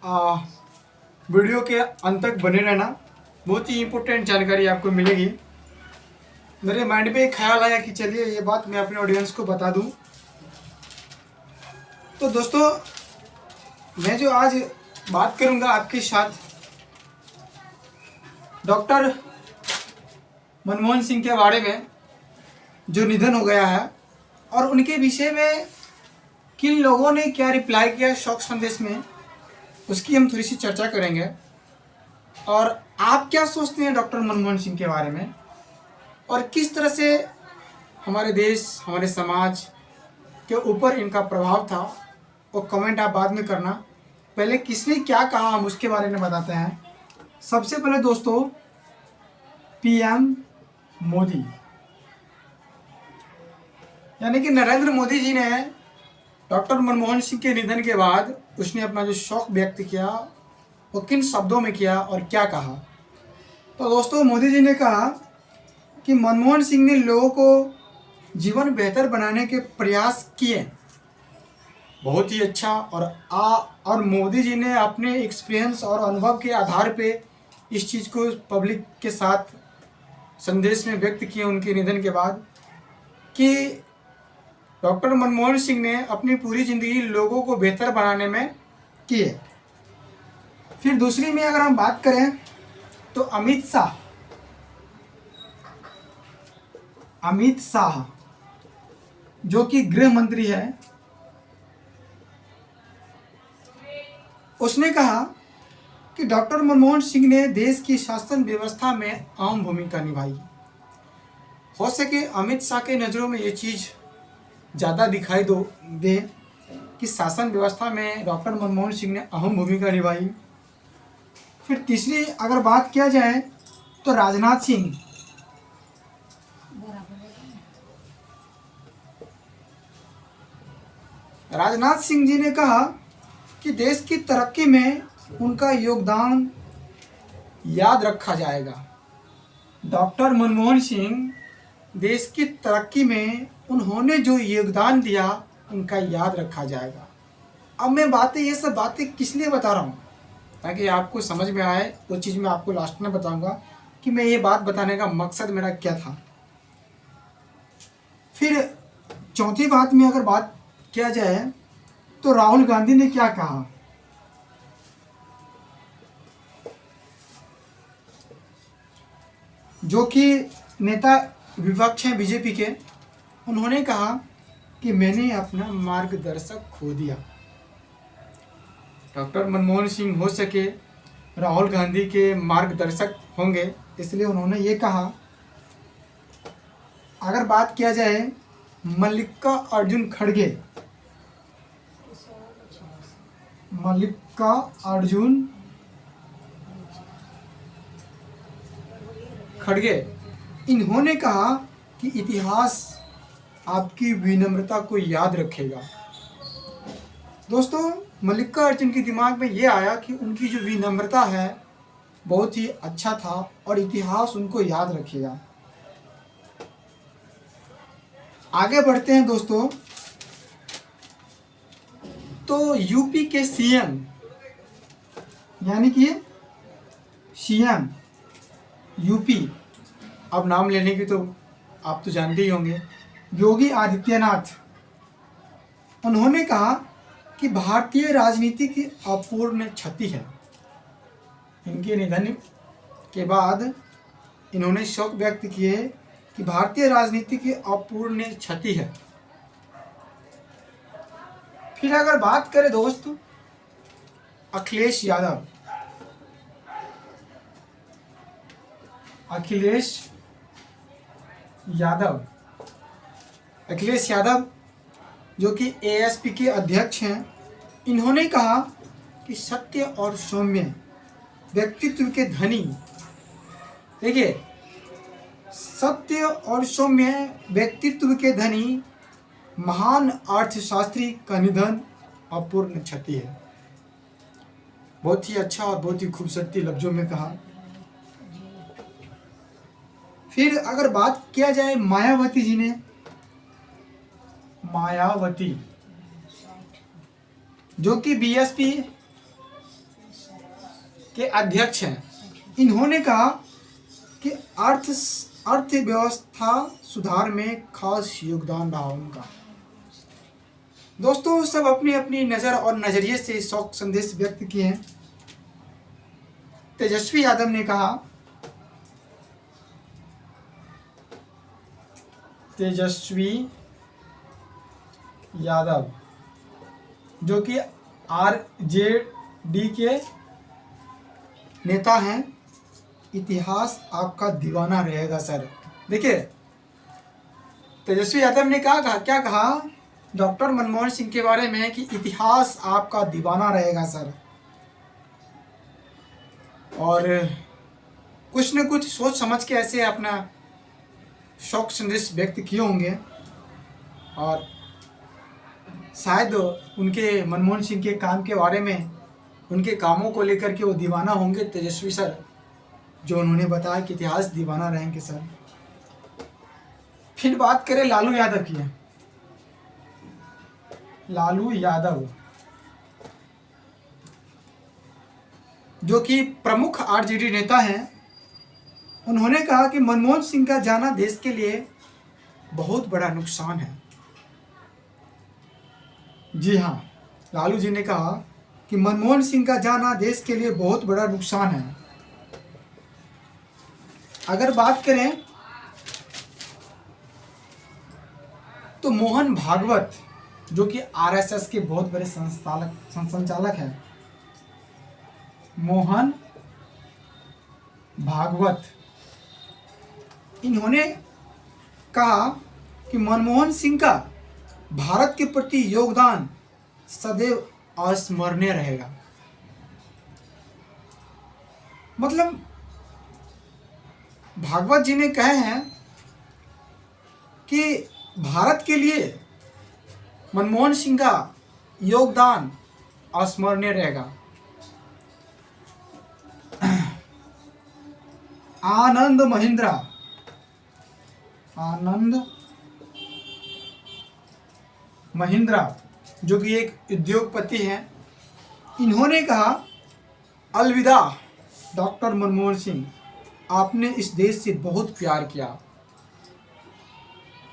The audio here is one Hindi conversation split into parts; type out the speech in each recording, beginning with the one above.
आ, वीडियो के अंत तक बने रहना, बहुत ही इम्पोर्टेंट जानकारी आपको मिलेगी। मेरे माइंड में एक ख्याल आया कि चलिए ये बात मैं अपने ऑडियंस को बता दूं। तो दोस्तों, मैं जो आज बात करूंगा आपके साथ डॉक्टर मनमोहन सिंह के बारे में, जो निधन हो गया है, और उनके विषय में किन लोगों ने क्या रिप्लाई किया शोक संदेश में, उसकी हम थोड़ी सी चर्चा करेंगे। और आप क्या सोचते हैं डॉक्टर मनमोहन सिंह के बारे में, और किस तरह से हमारे देश, हमारे समाज के ऊपर इनका प्रभाव था, वो कमेंट आप बाद में करना। पहले किसने क्या कहा हम उसके बारे में बताते हैं। सबसे पहले दोस्तों, पीएम मोदी यानी कि नरेंद्र मोदी जी ने डॉक्टर मनमोहन सिंह के निधन के बाद उसने अपना जो शोक व्यक्त किया वो किन शब्दों में किया और क्या कहा। तो दोस्तों, मोदी जी ने कहा कि मनमोहन सिंह ने लोगों को जीवन बेहतर बनाने के प्रयास किए, बहुत ही अच्छा। और मोदी जी ने अपने एक्सपीरियंस और अनुभव के आधार पे इस चीज़ को पब्लिक के साथ संदेश में व्यक्त किए उनके निधन के बाद, कि डॉक्टर मनमोहन सिंह ने अपनी पूरी ज़िंदगी लोगों को बेहतर बनाने में किए। फिर दूसरी में अगर हम बात करें तो अमित शाह जो कि गृह मंत्री है, उसने कहा कि डॉक्टर मनमोहन सिंह ने देश की शासन व्यवस्था में अहम भूमिका निभाई। हो सके अमित शाह के नज़रों में ये चीज़ ज़्यादा दिखाई दे कि शासन व्यवस्था में डॉक्टर मनमोहन सिंह ने अहम भूमिका निभाई। फिर तीसरी अगर बात किया जाए तो राजनाथ सिंह जी ने कहा कि देश की तरक्की में उनका योगदान याद रखा जाएगा। डॉक्टर मनमोहन सिंह देश की तरक्की में उन्होंने जो योगदान दिया उनका याद रखा जाएगा। अब मैं ये सब बातें किस लिए बता रहा हूँ, ताकि आपको समझ में आए। वो चीज़ मैं आपको लास्ट में बताऊंगा कि मैं ये बात बताने का मकसद मेरा क्या था। फिर चौथी बात में अगर बात किया जाए तो राहुल गांधी ने क्या कहा। जो कि नेता विपक्ष हैं बीजेपी के, उन्होंने कहा कि मैंने अपना मार्गदर्शक खो दिया। डॉक्टर मनमोहन सिंह हो सके राहुल गांधी के मार्गदर्शक होंगे, इसलिए उन्होंने ये कहा। अगर बात किया जाए मल्लिकार्जुन खड़गे, इन्होंने कहा कि इतिहास आपकी विनम्रता को याद रखेगा। दोस्तों, मल्लिकार्जुन के दिमाग में ये आया कि उनकी जो विनम्रता है बहुत ही अच्छा था और इतिहास उनको याद रखेगा। आगे बढ़ते हैं दोस्तों, तो यूपी के सीएम यानी कि सीएम यूपी, अब नाम लेने की तो आप तो जानते ही होंगे, योगी आदित्यनाथ, उन्होंने कहा कि भारतीय राजनीति की अपूर्ण क्षति है। इनके निधन के बाद इन्होंने शोक व्यक्त किए कि भारतीय राजनीति की अपूर्ण क्षति है। फिर अगर बात करें दोस्त अखिलेश यादव जो कि एएसपी के अध्यक्ष हैं, इन्होंने कहा कि सत्य और सौम्य व्यक्तित्व के धनी, देखिए, सत्य और सौम्य व्यक्तित्व के धनी महान अर्थशास्त्री का निधन अपूर्ण क्षति है। बहुत ही अच्छा और बहुत ही खूबसूरती लफ्जों में कहा। फिर अगर बात किया जाए मायावती जो कि बीएसपी के अध्यक्ष हैं। इन्होंने कहा कि अर्थव्यवस्था सुधार में खास योगदान रहा उनका। दोस्तों सब अपनी अपनी नज़र और नज़रिए से शोक संदेश व्यक्त किए हैं। तेजस्वी यादव ने कहा, तेजस्वी यादव जो कि आरजेडी के नेता हैं, इतिहास आपका दीवाना रहेगा सर। देखिए तेजस्वी यादव ने क्या कहा डॉक्टर मनमोहन सिंह के बारे में कि इतिहास आपका दीवाना रहेगा सर। और कुछ न कुछ सोच समझ के ऐसे अपना शोक संदेश व्यक्त किए होंगे और शायद उनके मनमोहन सिंह के काम के बारे में, उनके कामों को लेकर के वो दीवाना होंगे तेजस्वी सर, जो उन्होंने बताया कि इतिहास दीवाना रहेंगे सर। फिर बात करें लालू यादव की। लालू यादव जो कि प्रमुख आरजेडी नेता हैं, उन्होंने कहा कि मनमोहन सिंह का जाना देश के लिए बहुत बड़ा नुकसान है। जी हाँ, लालू जी ने कहा कि मनमोहन सिंह का जाना देश के लिए बहुत बड़ा नुकसान है। अगर बात करें तो मोहन भागवत जो कि आरएसएस के बहुत बड़े संचालक हैं, मोहन भागवत, इन्होंने कहा कि मनमोहन सिंह का भारत के प्रति योगदान सदैव अस्मरणीय रहेगा। मतलब भागवत जी ने कहे हैं कि भारत के लिए मनमोहन सिंह का योगदान अस्मरणीय रहेगा। आनंद महिंद्रा जो कि एक उद्योगपति हैं, इन्होंने कहा, अलविदा डॉक्टर मनमोहन सिंह, आपने इस देश से बहुत प्यार किया।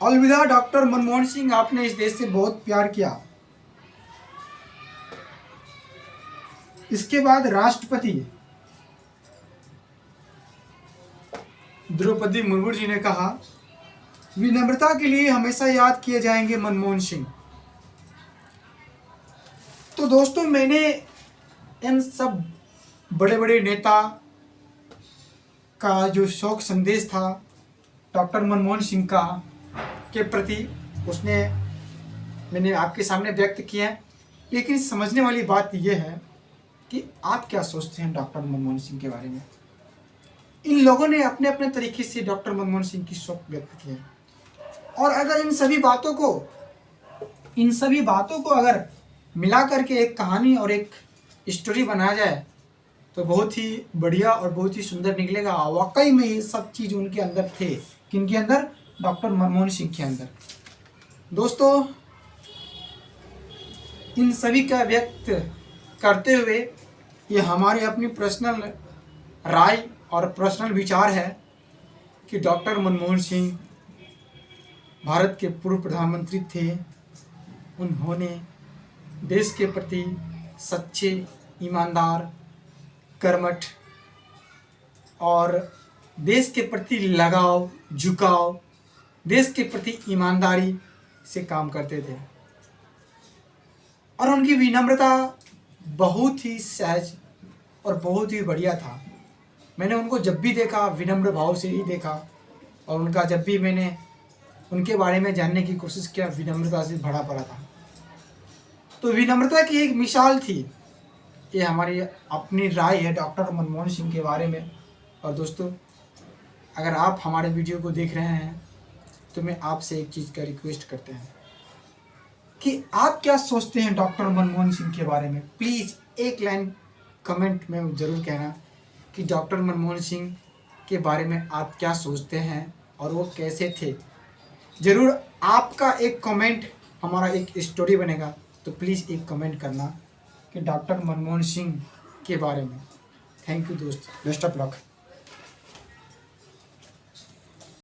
अलविदा डॉक्टर मनमोहन सिंह, आपने इस देश से बहुत प्यार किया। इसके बाद राष्ट्रपति द्रौपदी मुर्मू जी ने कहा, विनम्रता के लिए हमेशा याद किए जाएंगे मनमोहन सिंह। तो दोस्तों मैंने इन सब बड़े बड़े नेता का जो शोक संदेश था डॉक्टर मनमोहन सिंह का के प्रति, मैंने आपके सामने व्यक्त किया है। लेकिन समझने वाली बात यह है कि आप क्या सोचते हैं डॉक्टर मनमोहन सिंह के बारे में। इन लोगों ने अपने अपने तरीके से डॉक्टर मनमोहन सिंह की शोक व्यक्त किया, और अगर इन सभी बातों को अगर मिला करके एक कहानी और एक स्टोरी बनाया जाए तो बहुत ही बढ़िया और बहुत ही सुंदर निकलेगा। वाकई में ये सब चीज़ उनके अंदर थे। किनके अंदर? डॉक्टर मनमोहन सिंह के अंदर। दोस्तों इन सभी का व्यक्त करते हुए ये हमारी अपनी पर्सनल राय और पर्सनल विचार है कि डॉक्टर मनमोहन सिंह भारत के पूर्व प्रधानमंत्री थे। उन्होंने देश के प्रति सच्चे, ईमानदार, कर्मठ और देश के प्रति लगाव, झुकाव, देश के प्रति ईमानदारी से काम करते थे। और उनकी विनम्रता बहुत ही सहज और बहुत ही बढ़िया था। मैंने उनको जब भी देखा विनम्र भाव से ही देखा, और उनका जब भी मैंने उनके बारे में जानने की कोशिश किया विनम्रता से भरा पड़ा था। तो विनम्रता की एक मिसाल थी। ये हमारी अपनी राय है डॉक्टर मनमोहन सिंह के बारे में। और दोस्तों अगर आप हमारे वीडियो को देख रहे हैं तो मैं आपसे एक चीज़ का रिक्वेस्ट करते हैं कि आप क्या सोचते हैं डॉक्टर मनमोहन सिंह के बारे में। प्लीज़ एक लाइन कमेंट में ज़रूर कहना कि डॉक्टर मनमोहन सिंह के बारे में आप क्या सोचते हैं और वो कैसे थे। ज़रूर आपका एक कमेंट हमारा एक स्टोरी बनेगा। तो प्लीज़ एक कमेंट करना कि डॉक्टर मनमोहन सिंह के बारे में। थैंक यू दोस्त, बेस्ट ऑफ लक।